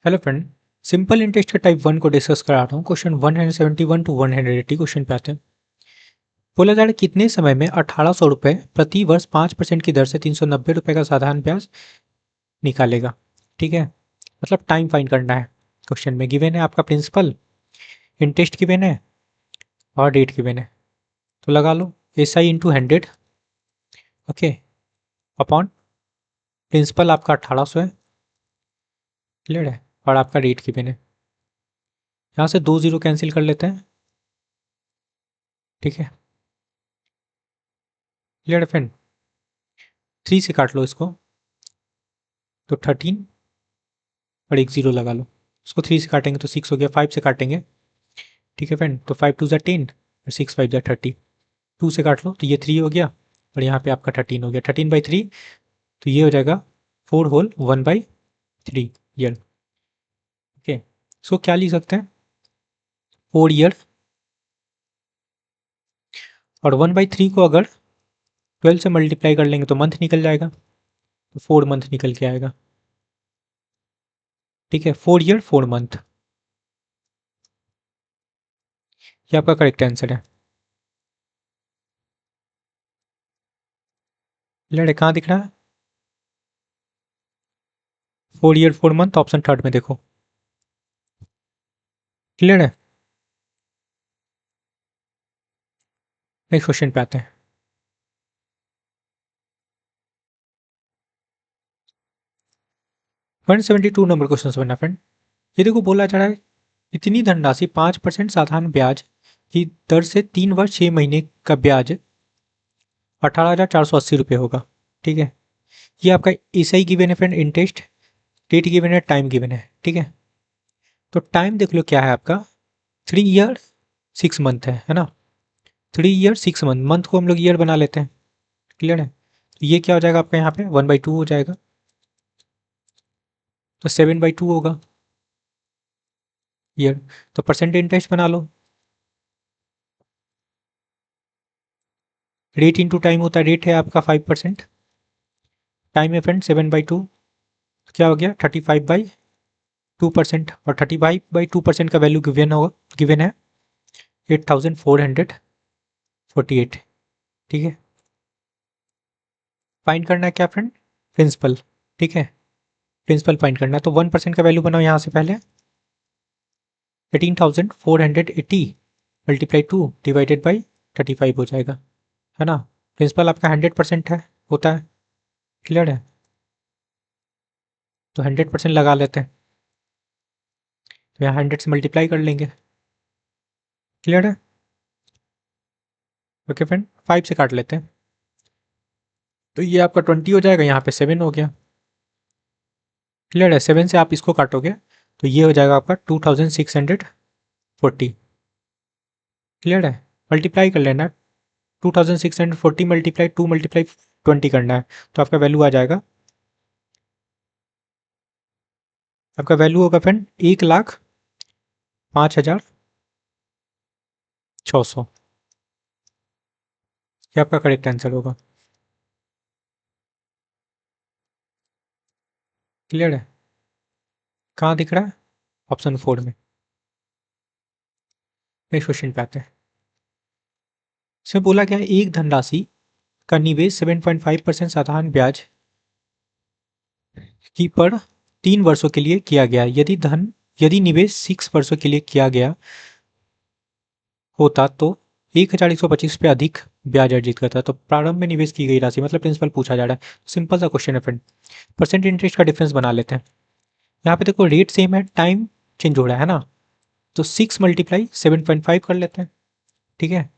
Hello friend, simple interest के type 1 को discuss करा रहा हूँ। क्वेश्चन 171 टू 180 क्वेश्चन पे आते हैं। बोला जा रहा है कितने समय में 1800 रुपये प्रति वर्ष 5% की दर से 390 रुपये का साधारण ब्याज निकालेगा। ठीक है, मतलब टाइम फाइंड करना है। क्वेश्चन में गिवन है आपका प्रिंसिपल, इंटरेस्ट गिवन है और डेट गिवन है। तो लगा लो S I into 100, okay, upon principal आपका 1800 है, क्लियर है, और आपका रेट गिवन है। यहाँ से 2 जीरो कैंसिल कर लेते हैं। ठीक है, क्लियर है फ्रेंड। 3 से काट लो इसको तो 13 और एक जीरो लगा लो। उसको 3 से काटेंगे तो 6 हो गया। 5 से काटेंगे, ठीक है फ्रेंड, तो 5 टू ज़ा 10 और 6 5 ज़ा 30। 2 से काट लो तो ये 3 हो गया और यहाँ पे आपका 13 हो गया। 13/3 तो ये हो जाएगा 4 होल 1/3 ईयर। ओके, सो क्या लिख सकते हैं, 4 ईयर, और 1/3 को अगर 12 से मल्टीप्लाई कर लेंगे तो मंथ निकल जाएगा, तो 4 मंथ निकल के आएगा। ठीक है, 4 ईयर 4 मंथ, ये आपका करेक्ट आंसर है। लड़े कहाँ दिख रहा है, 4 ईयर 4 मंथ, ऑप्शन थर्ड में देखो। क्लियर है। नेक्स्ट क्वेश्चन पे आते हैं। 172 नंबर क्वेश्चन बनना फ्रेंड। ये देखो बोला जा रहा है इतनी धनराशि 5% साधारण ब्याज की दर से 3 वर्ष 6 महीने का ब्याज 18,480 रुपये होगा। ठीक है, ये आपका ईसाई गिवन है फ्रेंड, इंटरेस्ट, डेट गिवन है, टाइम गिवन है। ठीक है, तो टाइम देख लो क्या है आपका, 3 ईयर 6 मंथ है ना। 3 ईयर 6 मंथ, मंथ को हम लोग ईयर बना लेते हैं। क्लियर है, तो ये क्या हो जाएगा आपका यहाँ पे 1/2 हो जाएगा, तो 7/2 होगा ईयर। तो परसेंट इंटरेस्ट बना लो, रेट इंटू टाइम होता है, रेट है आपका 5%, टाइम है फ्रेंड 7/2, क्या हो गया 35/2%, और 35/2% का वैल्यू गिवन है 8,448। ठीक है, फाइंड करना है क्या फ्रेंड, प्रिंसिपल। ठीक है, प्रिंसिपल फाइंड करना है, तो 1% का वैल्यू बनाओ यहाँ से पहले, 18,480 मल्टीप्लाई 2 डिवाइडेड बाई 35 हो जाएगा, है ना। प्रिंसिपल आपका 100% है, होता है, क्लियर है, तो 100% लगा लेते हैं, तो यहाँ 100 से मल्टीप्लाई कर लेंगे। क्लियर है, ओके फ्रेंड, 5 से काट लेते हैं तो ये आपका 20 हो जाएगा, यहाँ पे 7 हो गया। क्लियर है, 7 से आप इसको काटोगे तो ये हो जाएगा आपका 2,640। क्लियर है, मल्टीप्लाई कर लेना, 2,640 मल्टीप्लाई 2 मल्टीप्लाई 20 करना है, तो आपका वैल्यू आ जाएगा, आपका वैल्यू होगा फ्रेंड 1,05,600। ये आपका करेक्ट आंसर होगा। क्लियर है, कहाँ दिख रहा है, ऑप्शन 4 में। नेक्स्ट क्वेश्चन पे आते हैं। इसमें बोला गया एक धनराशि का निवेश 7.5% साधारण ब्याज की पर 3 वर्षों के लिए किया गया। यदि निवेश 6 वर्षों के लिए किया गया होता तो 1,125 पे अधिक ब्याज अर्जित करता। तो प्रारंभ में निवेश की गई राशि, मतलब प्रिंसिपल पूछा जा रहा है। सिंपल सा क्वेश्चन है फ्रेंड, परसेंट इंटरेस्ट का डिफरेंस बना लेते हैं। यहाँ पे देखो रेट सेम है, टाइम चेंज हो रहा है ना, तो 6 मल्टीप्लाई 7.5 कर लेते हैं। ठीक है,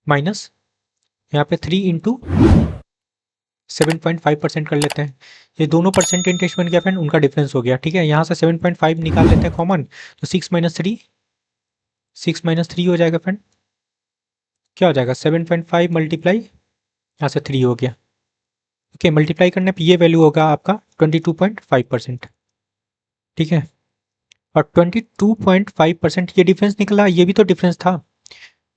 माइनस यहाँ पे 3 इंटू 7.5% कर लेते हैं। ये दोनों परसेंट इंटरेस्ट बन गया फ्रेंड, उनका डिफरेंस हो गया। ठीक है, यहाँ से 7.5 निकाल लेते हैं कॉमन, तो 6 - 3 हो जाएगा फ्रेंड, क्या हो जाएगा 7.5 मल्टीप्लाई यहाँ से 3 हो गया। ओके, मल्टीप्लाई करने पे ये वैल्यू होगा आपका 22.5%। ठीक है, और 22.5% ये डिफरेंस निकला, ये भी तो डिफरेंस था।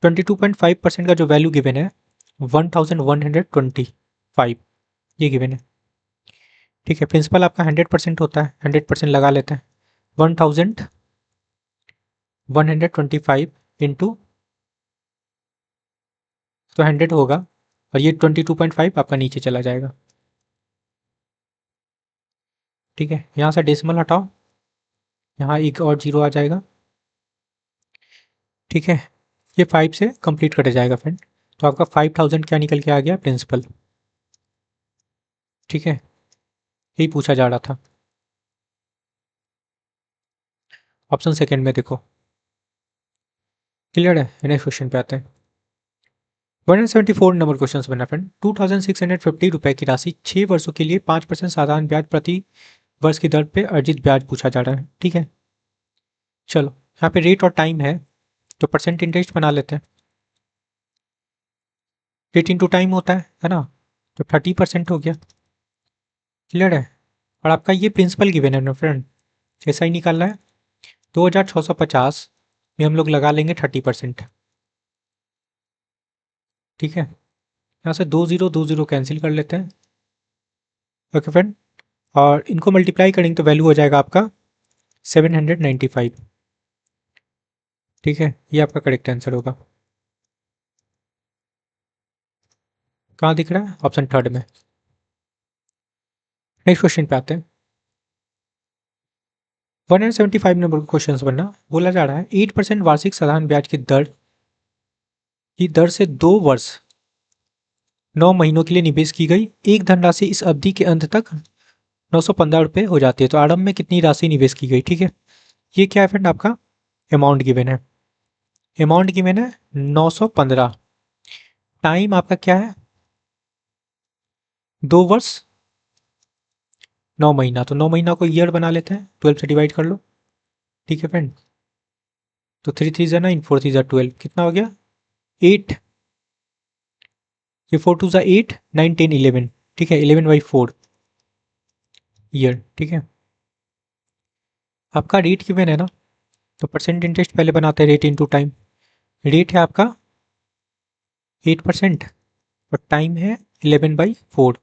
22.5% का जो वैल्यू गिवन है 1,125, ये गिवन है। ठीक है, प्रिंसिपल आपका 100% होता है, 100% लगा लेते हैं, 1125 इंटू तो 100 होगा और ये 22.5 आपका नीचे चला जाएगा। ठीक है, यहाँ से डेसिमल हटाओ, यहाँ एक और जीरो आ जाएगा। ठीक है, ये 5 से कंप्लीट कट जाएगा फ्रेंड, तो आपका 5000 क्या निकल के आ गया, प्रिंसिपल। ठीक है, यही पूछा जा रहा था। ऑप्शन सेकेंड में देखो, क्लियर है। नेक्स्ट क्वेश्चन पे आते हैं। 174 नंबर क्वेश्चन बना फ्रेंड। 2650 रुपए की राशि 6 वर्षों के लिए 5% साधारण ब्याज प्रति वर्ष की दर पे अर्जित ब्याज पूछा जा रहा है। ठीक है, चलो यहाँ पे रेट और टाइम है तो परसेंट इंटरेस्ट बना लेते हैं। रेट इंटू टाइम होता है ना, तो 30% हो गया। क्लियर है, और आपका ये प्रिंसिपल गिवन है ना फ्रेंड, जैसा ही निकालना है। 2650 में हम लोग लगा लेंगे 30%। ठीक है, यहाँ से 2 0 कैंसिल कर लेते हैं। ओके फ्रेंड, और इनको मल्टीप्लाई करेंगे तो वैल्यू हो जाएगा आपका 795। ठीक है, ये आपका करेक्ट आंसर होगा। कहाँ दिख रहा है, ऑप्शन थर्ड में। नेक्स्ट क्वेश्चन पे आते हैं। 175 नंबर क्वेश्चन बनना, बोला जा रहा है 8% वार्षिक साधारण ब्याज की दर से 2 वर्ष 9 महीनों के लिए निवेश की गई एक धनराशि इस अवधि के अंत तक 915 रुपये हो जाती है, तो आरंभ में कितनी राशि निवेश की गई। ठीक है, ये क्या है फ्रेंड, आपका अमाउंट गिवन है। अमाउंट गिवन है 915। टाइम आपका क्या है, 2 वर्ष 9 महीना, तो 9 महीना को ईयर बना लेते हैं, 12 से डिवाइड कर लो। ठीक है फ्रेंड, तो 3 3 ज़ा 9, 4 3 ज़ा 12, कितना हो गया 8। ये 4 2 ज़ा 8, 9 10 11। ठीक है, 11/4 ईयर। ठीक है, आपका रेट गिवन है ना, तो परसेंट इंटरेस्ट पहले बनाते हैं, रेट इंटू टाइम। रेट है आपका 8% और टाइम है 11/4,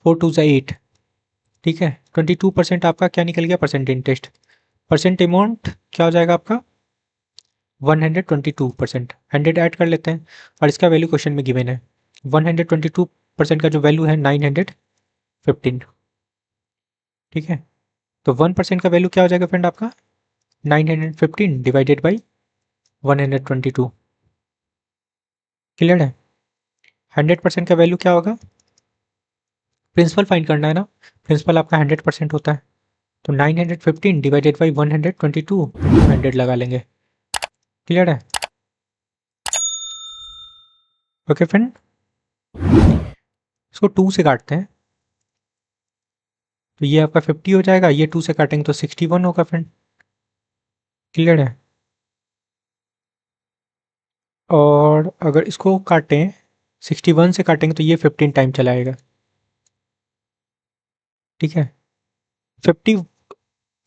4 2 ज़ा 8। ठीक है, 22% आपका क्या निकल गया, परसेंट इंटरेस्ट। परसेंट अमाउंट क्या हो जाएगा आपका 122%। 100 ऐड कर लेते हैं और इसका वैल्यू क्वेश्चन में गिवन है। 122% का जो वैल्यू है 915। ठीक है, तो 1% का वैल्यू क्या हो जाएगा फ्रेंड आपका 915 डिवाइडेड बाई 122। क्लियर है, 100% का वैल्यू क्या होगा, प्रिंसिपल फाइंड करना है ना, प्रिंसिपल आपका 100% होता है, तो 915 डिवाइडेड बाई 122 100 लगा लेंगे। क्लियर है, ओके फ्रेंड। इसको 2 से काटते हैं तो ये आपका 50 हो जाएगा, ये 2 से काटेंगे तो 61 होगा फ्रेंड। क्लियर है, और अगर इसको काटें 61 से काटेंगे तो ये 15 टाइम चलाएगा। ठीक है, 50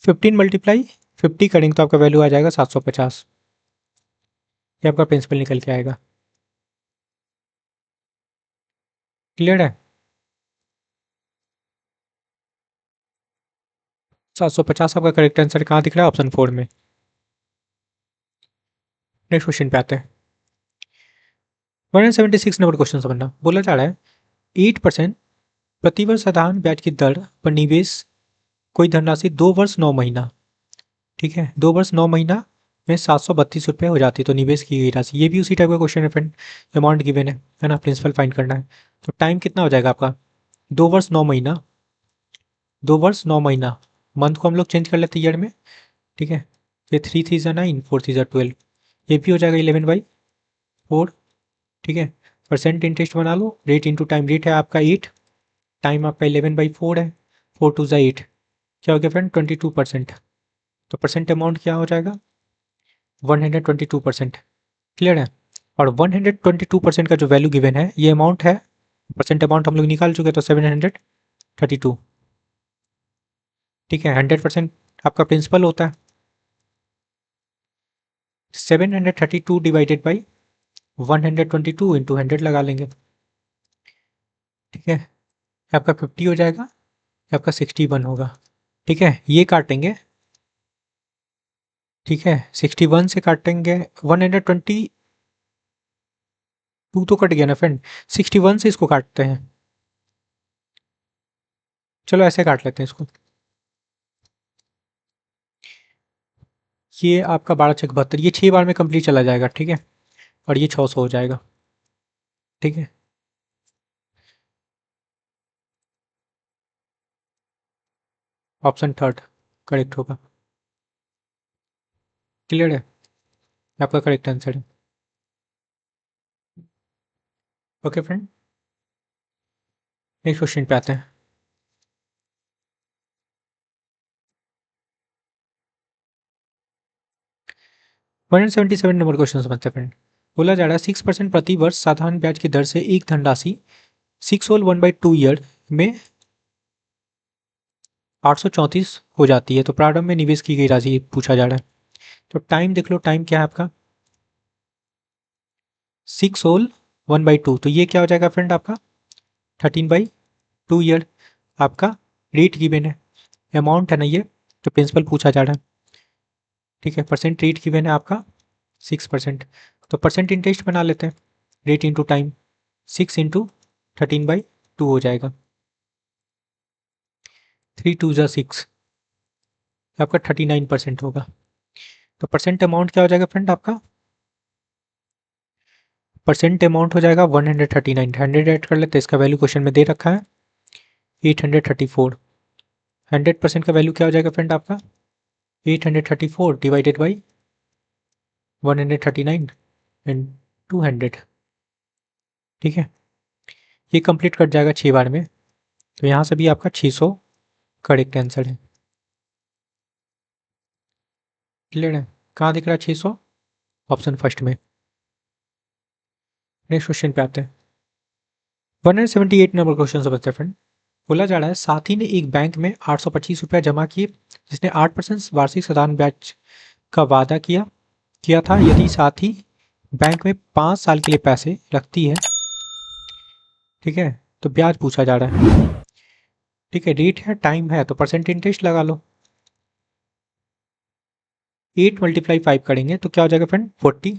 15 मल्टीप्लाई 50 करेंगे तो आपका वैल्यू आ जाएगा 750। ये आपका प्रिंसिपल निकल के आएगा। क्लियर है, 750 आपका करेक्ट आंसर कहाँ दिख रहा है, ऑप्शन 4 में। नेक्स्ट क्वेश्चन पे आते हैं। 176 नंबर क्वेश्चन समझना, बोला जा रहा है 8% प्रतिवर्ष साधारण ब्याज की दर पर निवेश कोई धनराशि 2 वर्ष 9 महीना। ठीक है, 2 वर्ष 9 महीना में 732 रुपये हो जाती है, तो निवेश की गई राशि। ये भी उसी टाइप का क्वेश्चन है फ्रेंड, अमाउंट गिवन है ना, प्रिंसिपल फाइंड करना है। तो टाइम कितना हो जाएगा आपका 2 वर्ष 9 महीना, 2 वर्ष 9 महीना, मंथ को हम लोग चेंज कर लेते हैं ईयर में। ठीक है, ये 3 3 ज़ा 9, 4 3 ज़ा 12, ये भी हो जाएगा 11/4। ठीक है, परसेंट इंटरेस्ट बना लो, रेट इंटू टाइम। रेट है आपका 8, टाइम आपका 11/4 है, 4 2 ज़ा 8, क्या हो गया फ्रेंड 22%। तो परसेंट अमाउंट क्या हो जाएगा 122%। क्लियर है, और 122% का जो वैल्यू गिवन है ये अमाउंट है, परसेंट अमाउंट हम लोग निकाल चुके, तो 732। ठीक है, 100% आपका प्रिंसिपल होता है, 732 डिवाइडेड बाई 122 इंटू 100 लगा लेंगे। ठीक है, आपका 50 हो जाएगा, आपका 61 होगा। ठीक है, ये काटेंगे ठीक है, 61 से काटेंगे 122 तो कट गया ना फ्रेंड, 61 से इसको काटते हैं। चलो ऐसे काट लेते हैं इसको। ये आपका 12×6 = 72, ये 6 बार में कंप्लीट चला जाएगा, ठीक है। और ये 600 हो जाएगा, ठीक है। ऑप्शन थर्ड करेक्ट होगा। क्लियर है, आपका करेक्ट आंसर है। ओके फ्रेंड, नेक्स्ट क्वेश्चन पे आते हैं। 177 नंबर क्वेश्चन समझते हैं फ्रेंड। बोला जा रहा है 6% प्रति वर्ष साधारण ब्याज की दर से एक धनराशि 6 होल 1/2 ईयर में 834 हो जाती है, तो प्रारंभ में निवेश की गई राशि पूछा जा रहा है। तो टाइम देख लो, टाइम क्या है आपका 6 होल 1/2, तो ये क्या हो जाएगा फ्रेंड आपका 13/2 ईयर। आपका रेट गिवन है, अमाउंट है ना ये, तो प्रिंसिपल पूछा जा रहा है, ठीक है। परसेंट रेट गिवन है आपका 6%, तो परसेंट इंटरेस्ट बना लेते हैं। रेट इंटू टाइम, 6 × 13/2 हो जाएगा। 3×2 = 6, आपका 39% होगा। तो परसेंट अमाउंट क्या हो जाएगा फ्रेंड आपका, परसेंट अमाउंट हो जाएगा 139, 100 ऐड कर लेते हैं, इसका वैल्यू क्वेश्चन में दे रखा है 834। 100% का वैल्यू क्या हो जाएगा फ्रेंड आपका 834 डिवाइडेड बाई 139 एंड 200, ठीक है। ये कंप्लीट कट जाएगा 6 बार में, तो यहाँ से भी आपका 600 करेक्ट आंसर है। क्लियर है, कहाँ दिख रहा है 600, ऑप्शन फर्स्ट में। नेक्स्ट क्वेश्चन पे आते हैं। 178 नंबर क्वेश्चन समझते हैं फ्रेंड। बोला जा रहा है साथी ने एक बैंक में 825 रुपया जमा किए, जिसने 8% वार्षिक साधारण ब्याज का वादा किया किया था। यदि साथी बैंक में 5 साल के लिए पैसे रखती है, ठीक है, तो ब्याज पूछा जा रहा है, ठीक है। रेट है, टाइम है, तो परसेंट इंटरेस्ट लगा लो। 8 × 5 करेंगे तो क्या हो जाएगा फ्रेंड 40।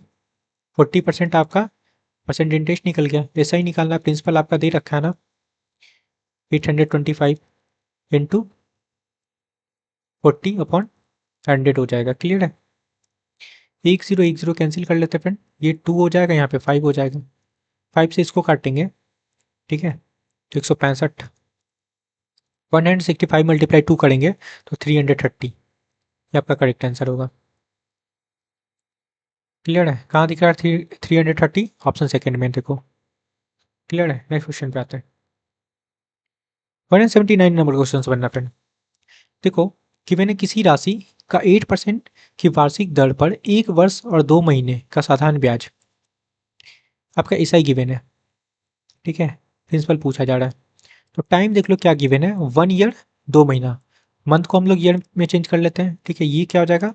40% आपका परसेंट इंटरेस्ट निकल गया, ऐसा ही निकालना है, प्रिंसिपल आपका दे रखा है ना 825 इंटू 40/100 हो जाएगा। क्लियर है, 10 कैंसिल कर लेते हैं फ्रेंड, ये 2 हो जाएगा, यहाँ पे 5 हो जाएगा, 5 से इसको काटेंगे, ठीक है। तो 165, 165 × 2 करेंगे तो 330, ये आपका करेक्ट आंसर होगा। क्लियर है, कहाँ दिख रहा है 330, ऑप्शन सेकेंड में देखो। क्लियर है, नेक्स्ट क्वेश्चन पे आते हैं। 179 नंबर क्वेश्चन बनना फ्रेंड। देखो कि मैंने किसी राशि का 8% की वार्षिक दर पर 1 वर्ष और 2 महीने का साधारण ब्याज आपका ऐसा ही गिवन है, ठीक है। प्रिंसिपल पूछा जा रहा है, तो टाइम देख लो क्या गिवन है 1 ईयर 2 महीना। मंथ को हम लोग ईयर में चेंज कर लेते हैं, ठीक है। ये क्या हो जाएगा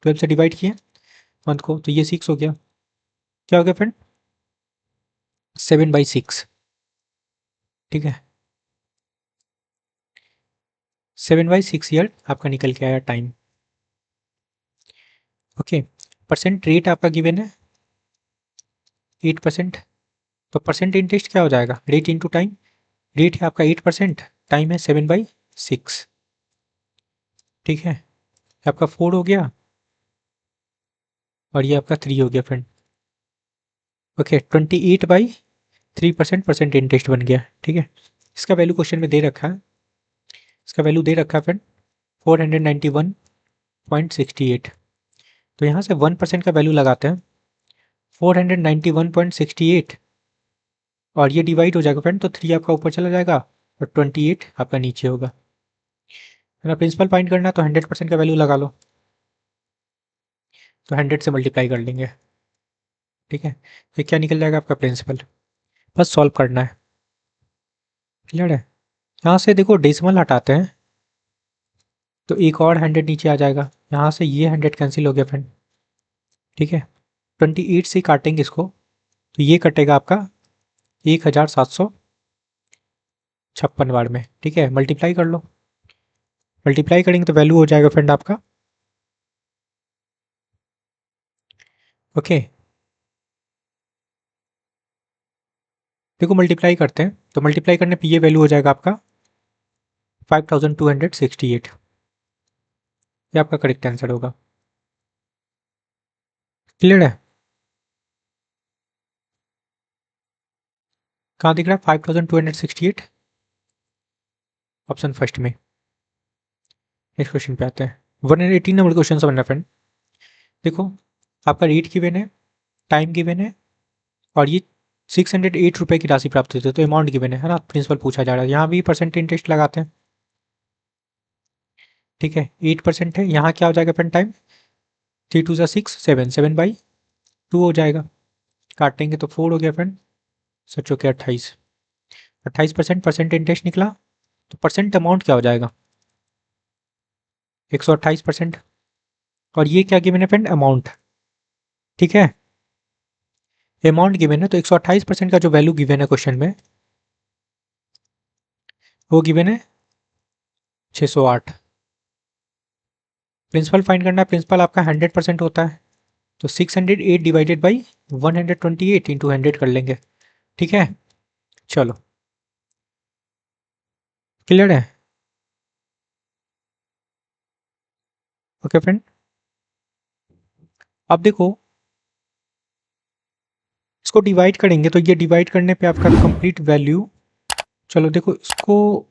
12 से डिवाइड किए मंथ को, तो ये 6 हो गया। क्या हो गया फ्रेंड 7/6, ठीक है। 7/6 ईयर आपका निकल के आया टाइम, ओके। परसेंट रेट आपका गिवन है 8%, तो परसेंट इंटरेस्ट क्या हो जाएगा रेट इंटू टाइम। रेट है आपका 8%, टाइम है 7/6, ठीक है। आपका 4 हो गया और ये आपका 3 हो गया फ्रेंड, ओके। 28/3% परसेंट इंटरेस्ट बन गया, ठीक है। इसका वैल्यू क्वेश्चन में दे रखा है, इसका वैल्यू दे रखा है फ्रेंड 491.68, तो यहाँ से 1% का वैल्यू लगाते हैं 491.68, और ये डिवाइड हो जाएगा फ्रेंड, तो 3 आपका ऊपर चला जाएगा और 28 आपका नीचे होगा, है ना। प्रिंसिपल फाइंड करना है तो 100% का वैल्यू लगा लो, तो 100 से मल्टीप्लाई कर लेंगे, ठीक है। ये क्या निकल जाएगा आपका प्रिंसिपल, बस सॉल्व करना है। क्लियर है, यहाँ से देखो डेसिमल हटाते हैं तो एक और 100 नीचे आ जाएगा, यहाँ से ये 100 कैंसिल हो गया फ्रेंड, ठीक है। 28 से काटेंगे इसको, तो ये कटेगा आपका 1756 बार में, ठीक है। मल्टीप्लाई कर लो, मल्टीप्लाई करेंगे तो वैल्यू हो जाएगा फ्रेंड आपका ओके, देखो मल्टीप्लाई करते हैं, तो मल्टीप्लाई करने पे ये वैल्यू हो जाएगा आपका 5268। ये आपका करेक्ट आंसर होगा। क्लियर है? कहाँ दिख रहा है 5268? ऑप्शन फर्स्ट में। नेक्स्ट क्वेश्चन पे आते हैं। 118 नंबर क्वेश्चन समझना फ्रेंड। देखो आपका रेट गिवन है, टाइम गिवन है, और ये 608 रुपये की राशि प्राप्त होती है, तो अमाउंट गिवन है ना, प्रिंसिपल पूछा जा रहा है। यहाँ भी परसेंट इंटरेस्ट लगाते हैं, ठीक है। 8% है, यहाँ क्या हो जाएगा फ्रेंड टाइम, 3 2 6 7 7/2 हो जाएगा। काटेंगे तो 4 हो गया फ्रेंड, सच हो के 28। 28% परसेंट इंटरेस्ट निकला, तो परसेंट अमाउंट क्या हो जाएगा 128%। और ये क्या गिवन है फ्रेंड, अमाउंट, ठीक है। अमाउंट गिवन है, तो 128% का जो वैल्यू गिवन है क्वेश्चन में, वो गिवन है 608। प्रिंसिपल फाइंड करना है, प्रिंसिपल आपका 100% होता है, तो 608 डिवाइडेड बाई 128 इंटू 100 कर लेंगे, ठीक है। चलो क्लियर है? ओके फ्रेंड, अब देखो इसको डिवाइड करेंगे, तो ये डिवाइड करने पे आपका कंप्लीट वैल्यू, चलो देखो इसको,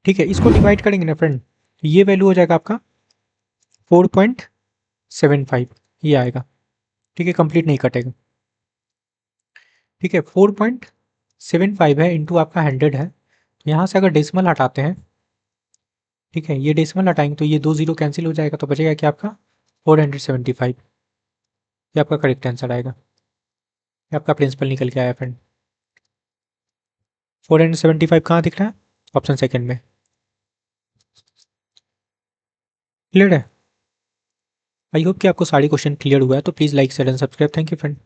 ठीक है, इसको डिवाइड करेंगे ना फ्रेंड, ये वैल्यू हो जाएगा आपका 4.75, ये आएगा, ठीक है। कंप्लीट नहीं कटेगा, ठीक है। 4.75 है इंटू आपका 100 है, तो यहाँ से अगर डेसिमल हटाते हैं, ठीक है, ये डेसिमल हटाएंगे तो ये 2 जीरो कैंसिल हो जाएगा, तो बचेगा क्या आपका 475। ये आपका करेक्ट आंसर आएगा। ये आपका प्रिंसिपल निकल के आया फ्रेंड। 475 कहाँ दिख रहा है, ऑप्शन सेकंड में। क्लियर है? आई होप कि आपको सारे क्वेश्चन क्लियर हुआ है, तो please like share and subscribe. Thank you friend.